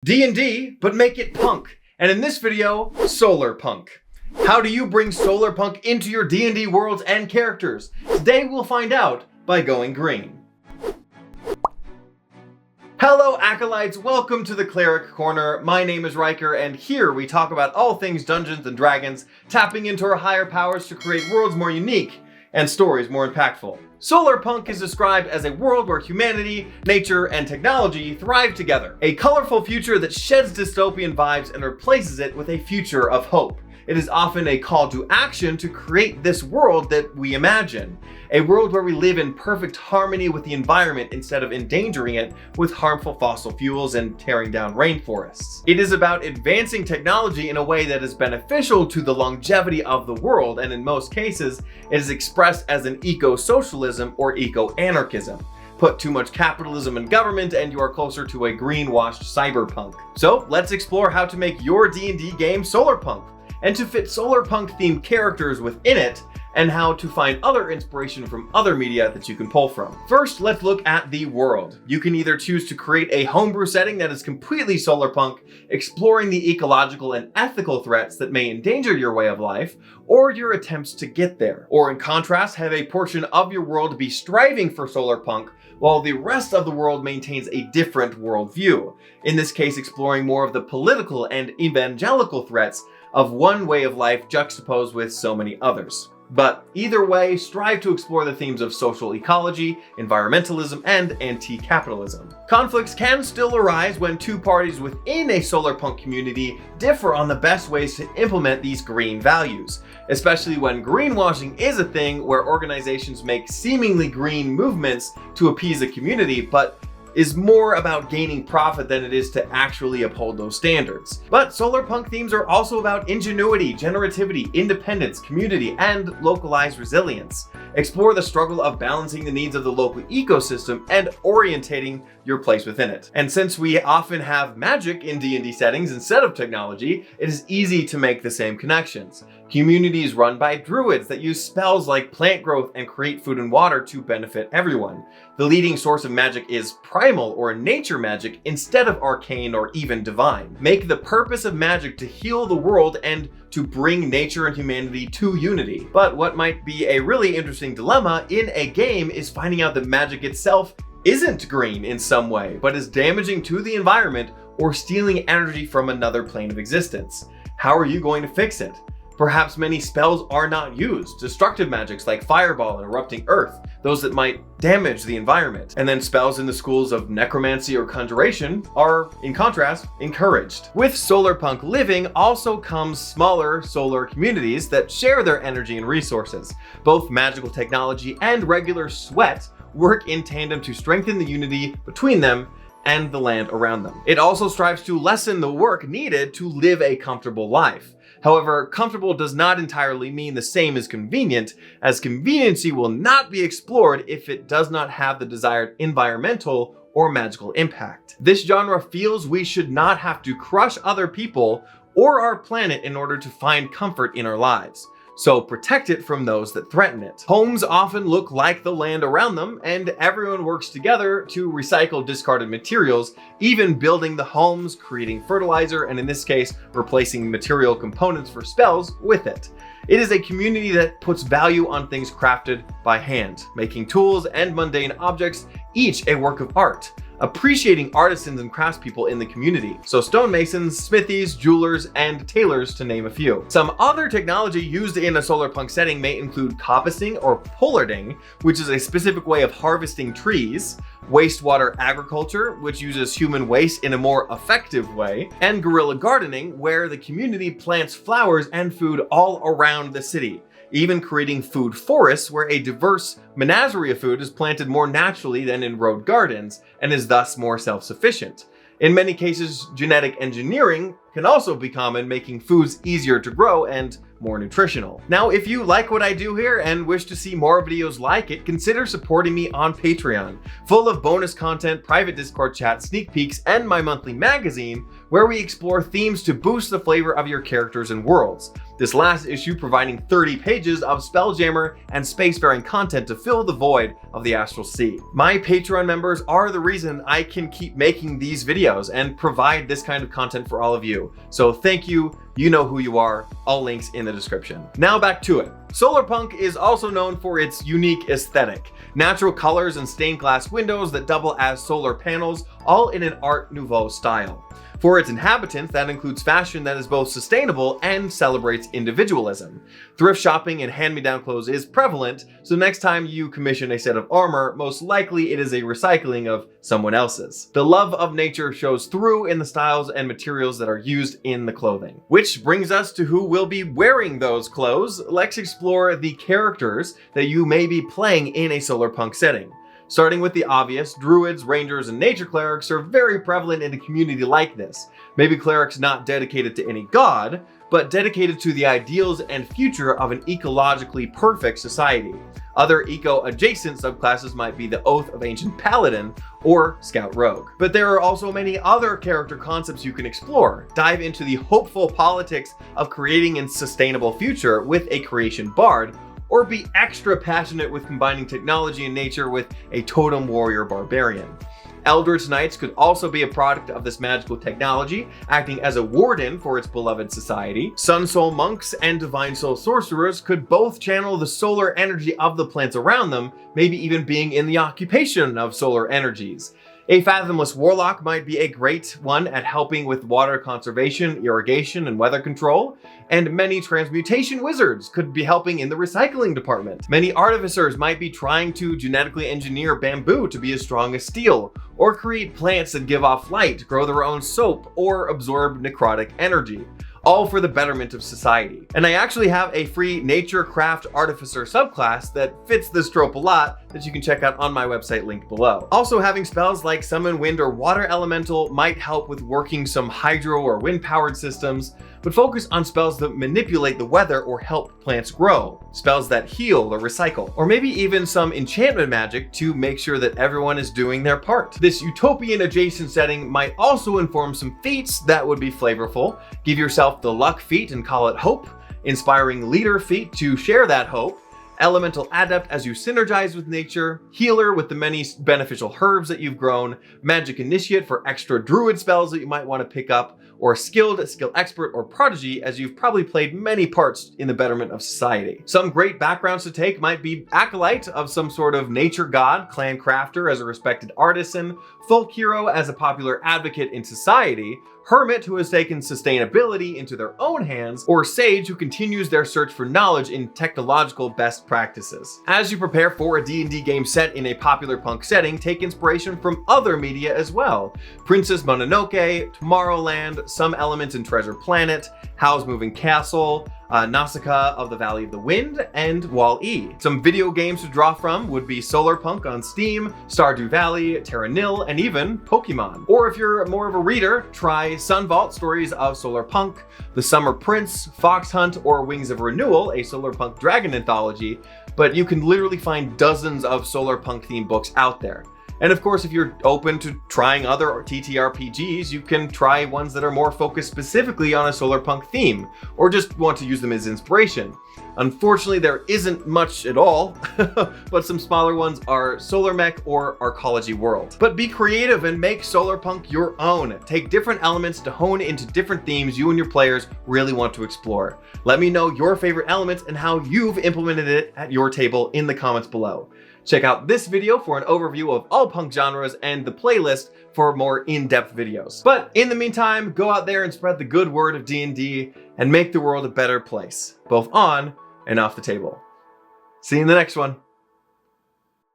D&D, but make it punk. And in this video, Solar Punk. How do you bring Solar Punk into your D&D worlds and characters? Today we'll find out by going green. Hello Acolytes, welcome to the Cleric Corner. My name is Riker, and here we talk about all things Dungeons & Dragons, tapping into our higher powers to create worlds more unique and stories more impactful. Solar Punk is described as a world where humanity, nature, and technology thrive together. A colorful future that sheds dystopian vibes and replaces it with a future of hope. It is often a call to action to create this world that we imagine. A world where we live in perfect harmony with the environment instead of endangering it with harmful fossil fuels and tearing down rainforests. It is about advancing technology in a way that is beneficial to the longevity of the world, and in most cases, it is expressed as an eco-socialism or eco-anarchism. Put too much capitalism in government and you are closer to a greenwashed cyberpunk. So let's explore how to make your D&D game Solar Punk, and to fit Solar Punk themed characters within it, and how to find other inspiration from other media that you can pull from. First, let's look at the world. You can either choose to create a homebrew setting that is completely Solar Punk, exploring the ecological and ethical threats that may endanger your way of life, or your attempts to get there. Or in contrast, have a portion of your world be striving for Solar Punk, while the rest of the world maintains a different worldview. In this case, exploring more of the political and evangelical threats of one way of life juxtaposed with so many others. But either way, strive to explore the themes of social ecology, environmentalism, and anti-capitalism. Conflicts can still arise when two parties within a Solar Punk community differ on the best ways to implement these green values, especially when greenwashing is a thing where organizations make seemingly green movements to appease a community, but is more about gaining profit than it is to actually uphold those standards. But Solar Punk themes are also about ingenuity, generativity, independence, community, and localized resilience. Explore the struggle of balancing the needs of the local ecosystem and orientating your place within it. And since we often have magic in D&D settings instead of technology, it is easy to make the same connections. Communities run by druids that use spells like plant growth and create food and water to benefit everyone. The leading source of magic is primal or nature magic instead of arcane or even divine. Make the purpose of magic to heal the world and to bring nature and humanity to unity. But what might be a really interesting dilemma in a game is finding out that magic itself isn't green in some way, but is damaging to the environment or stealing energy from another plane of existence. How are you going to fix it? Perhaps many spells are not used. Destructive magics like Fireball and Erupting Earth, those that might damage the environment. And then spells in the schools of necromancy or conjuration are, in contrast, encouraged. With Solar Punk living also comes smaller solar communities that share their energy and resources. Both magical technology and regular sweat work in tandem to strengthen the unity between them and the land around them. It also strives to lessen the work needed to live a comfortable life. However, comfortable does not entirely mean the same as convenient, as conveniency will not be explored if it does not have the desired environmental or magical impact. This genre feels we should not have to crush other people or our planet in order to find comfort in our lives. So protect it from those that threaten it. Homes often look like the land around them, and everyone works together to recycle discarded materials, even building the homes, creating fertilizer, and in this case, replacing material components for spells with it. It is a community that puts value on things crafted by hand, making tools and mundane objects each a work of art, appreciating artisans and craftspeople in the community. So stonemasons, smithies, jewelers, and tailors to name a few. Some other technology used in a Solar Punk setting may include coppicing or pollarding, which is a specific way of harvesting trees, wastewater agriculture, which uses human waste in a more effective way, and guerrilla gardening, where the community plants flowers and food all around the city, even creating food forests where a diverse menagerie of food is planted more naturally than in road gardens and is thus more self-sufficient. In many cases, genetic engineering can also be common, making foods easier to grow and more nutritional. Now, if you like what I do here and wish to see more videos like it, consider supporting me on Patreon, full of bonus content, private Discord chat, sneak peeks, and my monthly magazine, where we explore themes to boost the flavor of your characters and worlds. This last issue providing 30 pages of Spelljammer and spacefaring content to fill the void of the Astral Sea. My Patreon members are the reason I can keep making these videos and provide this kind of content for all of you. So thank you. You know who you are. All links in the description. Now back to it. Solar Punk is also known for its unique aesthetic. Natural colors and stained glass windows that double as solar panels, all in an Art Nouveau style. For its inhabitants, that includes fashion that is both sustainable and celebrates individualism. Thrift shopping and hand-me-down clothes is prevalent, so next time you commission a set of armor, most likely it is a recycling of someone else's. The love of nature shows through in the styles and materials that are used in the clothing. Which brings us to who will be wearing those clothes. Let's explore the characters that you may be playing in a solar punk setting. Starting with the obvious, druids, rangers, and nature clerics are very prevalent in a community like this. Maybe clerics not dedicated to any god, but dedicated to the ideals and future of an ecologically perfect society. Other eco-adjacent subclasses might be the Oath of Ancient Paladin or Scout Rogue. But there are also many other character concepts you can explore. Dive into the hopeful politics of creating a sustainable future with a creation bard, or be extra passionate with combining technology and nature with a totem warrior barbarian. Eldritch Knights could also be a product of this magical technology, acting as a warden for its beloved society. Sun Soul Monks and Divine Soul Sorcerers could both channel the solar energy of the plants around them, maybe even being in the occupation of solar energies. A Fathomless Warlock might be a great one at helping with water conservation, irrigation, and weather control, and many Transmutation Wizards could be helping in the recycling department. Many Artificers might be trying to genetically engineer bamboo to be as strong as steel, or create plants that give off light, grow their own soap, or absorb necrotic energy. All for the betterment of society. And I actually have a free Nature Craft Artificer subclass that fits this trope a lot that you can check out on my website linked below. Also, having spells like Summon Wind or Water Elemental might help with working some hydro or wind powered systems, but focus on spells that manipulate the weather or help plants grow, spells that heal or recycle, or maybe even some enchantment magic to make sure that everyone is doing their part. This utopian adjacent setting might also inform some feats that would be flavorful. Give yourself the luck feat and call it hope, inspiring leader feat to share that hope, elemental adept as you synergize with nature, healer with the many beneficial herbs that you've grown, magic initiate for extra druid spells that you might want to pick up, or skill expert or prodigy as you've probably played many parts in the betterment of society. Some great backgrounds to take might be acolyte of some sort of nature god, clan crafter as a respected artisan, folk hero as a popular advocate in society, hermit who has taken sustainability into their own hands, or sage who continues their search for knowledge in technological best practices. As you prepare for a D&D game set in a popular punk setting, take inspiration from other media as well. Princess Mononoke, Tomorrowland, some elements in Treasure Planet, Howl's Moving Castle, Nausicaa of the Valley of the Wind, and Wall-E. Some video games to draw from would be Solar Punk on Steam, Stardew Valley, Terra Nil, and even Pokemon. Or if you're more of a reader, try Sunvault Stories of Solar Punk, The Summer Prince, Fox Hunt, or Wings of Renewal, a Solar Punk Dragon anthology, but you can literally find dozens of Solar Punk themed books out there. And of course, if you're open to trying other TTRPGs, you can try ones that are more focused specifically on a solar punk theme, or just want to use them as inspiration. Unfortunately, there isn't much at all, but some smaller ones are Solar Mech or Arcology World. But be creative and make solar punk your own. Take different elements to hone into different themes you and your players really want to explore. Let me know your favorite elements and how you've implemented it at your table in the comments below. Check out this video for an overview of all punk genres and the playlist for more in-depth videos. But in the meantime, go out there and spread the good word of D&D and make the world a better place, both on and off the table. See you in the next one.